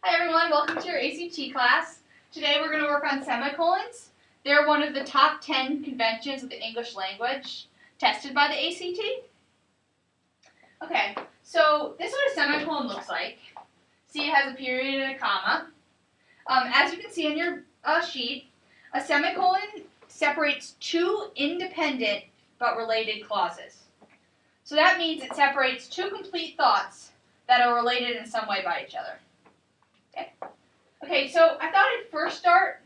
Hi everyone, welcome to your ACT class. Today we're going to work on semicolons. They're one of the top 10 conventions of the English language tested by the ACT. Okay, so this is what a semicolon looks like. See, it has a period and a comma. As you can see on your sheet, a semicolon separates two independent but related clauses. So that means it separates two complete thoughts that are related in some way by each other. Okay, so I thought I'd first start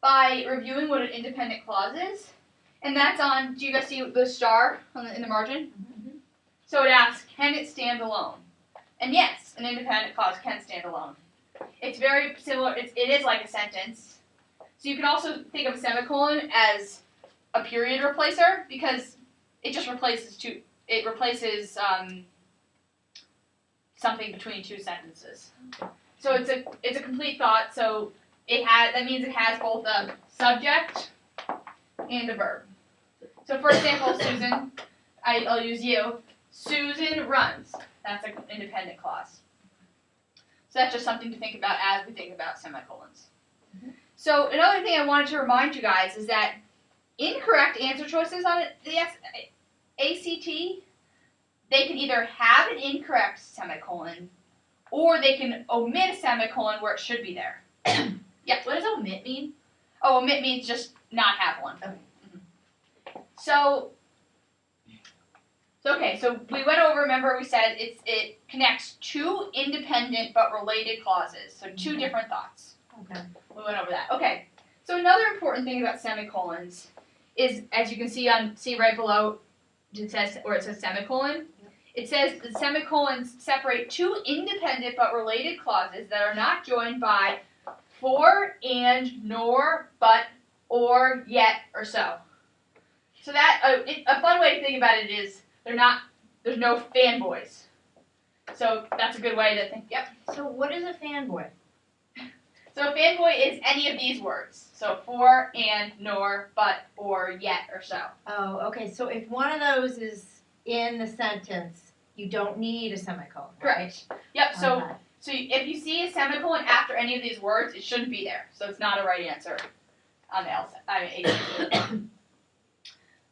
by reviewing what an independent clause is. And that's on, do you guys see the star in the margin? Mm-hmm. So it asks, can it stand alone? And yes, an independent clause can stand alone. It's very similar, it is like a sentence. So you can also think of a semicolon as a period replacer because it just replaces something between two sentences. So it's a complete thought. So that means it has both a subject and a verb. So for example, Susan, I'll use you. Susan runs. That's an independent clause. So that's just something to think about as we think about semicolons. Mm-hmm. So another thing I wanted to remind you guys is that incorrect answer choices on the ACT, they can either have an incorrect semicolon or they can omit a semicolon where it should be there. Yeah, what does omit mean? Oh, omit means just not have one. Okay. Mm-hmm. So we went over, remember we said it connects two independent but related clauses, so two different thoughts. Okay. We went over that. Okay, so another important thing about semicolons is, as you can see right below, it says semicolon. It says the semicolons separate two independent but related clauses that are not joined by for, and, nor, but, or, yet, or so. So that a fun way to think about it is there's no fanboys. So that's a good way to think. Yep. So what is a fanboy? So a fanboy is any of these words. So for, and, nor, but, or, yet, or so. Oh, okay. So if one of those is in the sentence, you don't need a semicolon, right? Correct. Yep. So if you see a semicolon after any of these words, it shouldn't be there. So it's not a right answer on the ACT.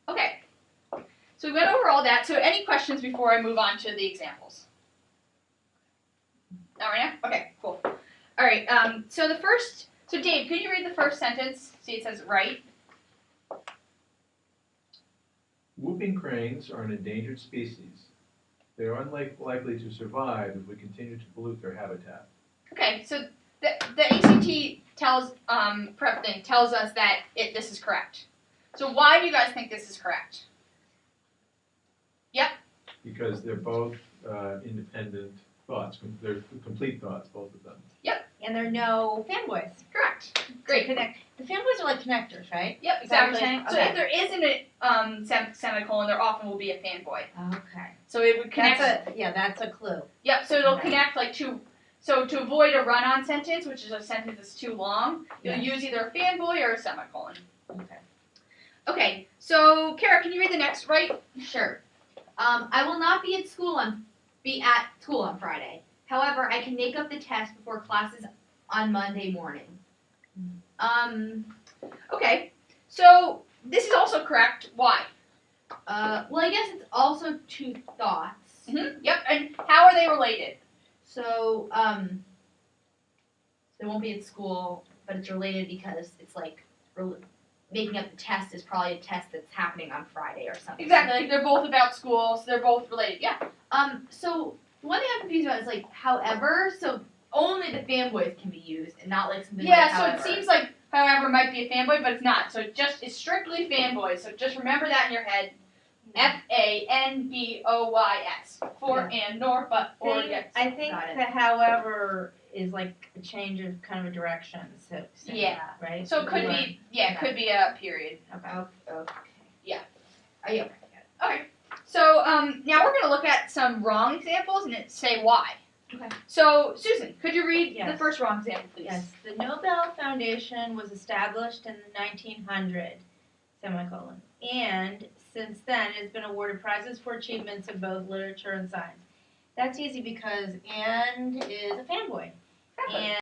Okay. So we went over all that. So any questions before I move on to the examples? Not right now? Okay, cool. All right. So Dave, can you read the first sentence? See, it says right. Whooping cranes are an endangered species. They are unlikely to survive if we continue to pollute their habitat. Okay, so the ACT tells us that this is correct. So why do you guys think this is correct? Yep. Because they're both independent thoughts. They're complete thoughts, both of them. Yep. And there are no fanboys. Correct. Great. The fanboys are like connectors, right? Yep, exactly. So okay. if there isn't a semicolon, there often will be a fanboy. Okay. So it would connect. That's a clue. Yep. So it'll connect like two. So to avoid a run-on sentence, which is a sentence that's too long, you'll use either a fanboy or a semicolon. Okay. Okay. So Kara, can you read the next right? Sure. I will not be at school on Friday. However, I can make up the test before classes on Monday morning. Okay. So this is also correct. Why? Well, I guess it's also two thoughts. Mm-hmm. Yep. And how are they related? So, they won't be at school, but it's related because it's like making up the test is probably a test that's happening on Friday or something. Exactly. Like they're both about school, so they're both related. Yeah. So one thing I'm confused about is like, however, so only the fanboys can be used and not like something like however. So it seems like however might be a fanboy, but it's not. So it's strictly fanboys. So just remember that in your head. FANBOYS. For, and, nor, but, or, yet. I think the however is like a change of kind of a direction. So yeah. Right? So it could be, it could be a period. Okay. Yeah. Are you okay? Okay. So now we're going to look at some wrong examples and say why. Okay. So, Susan, could you read the first wrong example, please? Yes. The Nobel Foundation was established in the 1900s, semicolon. And since then, it has been awarded prizes for achievements in both literature and science. That's easy because and is a fanboy. and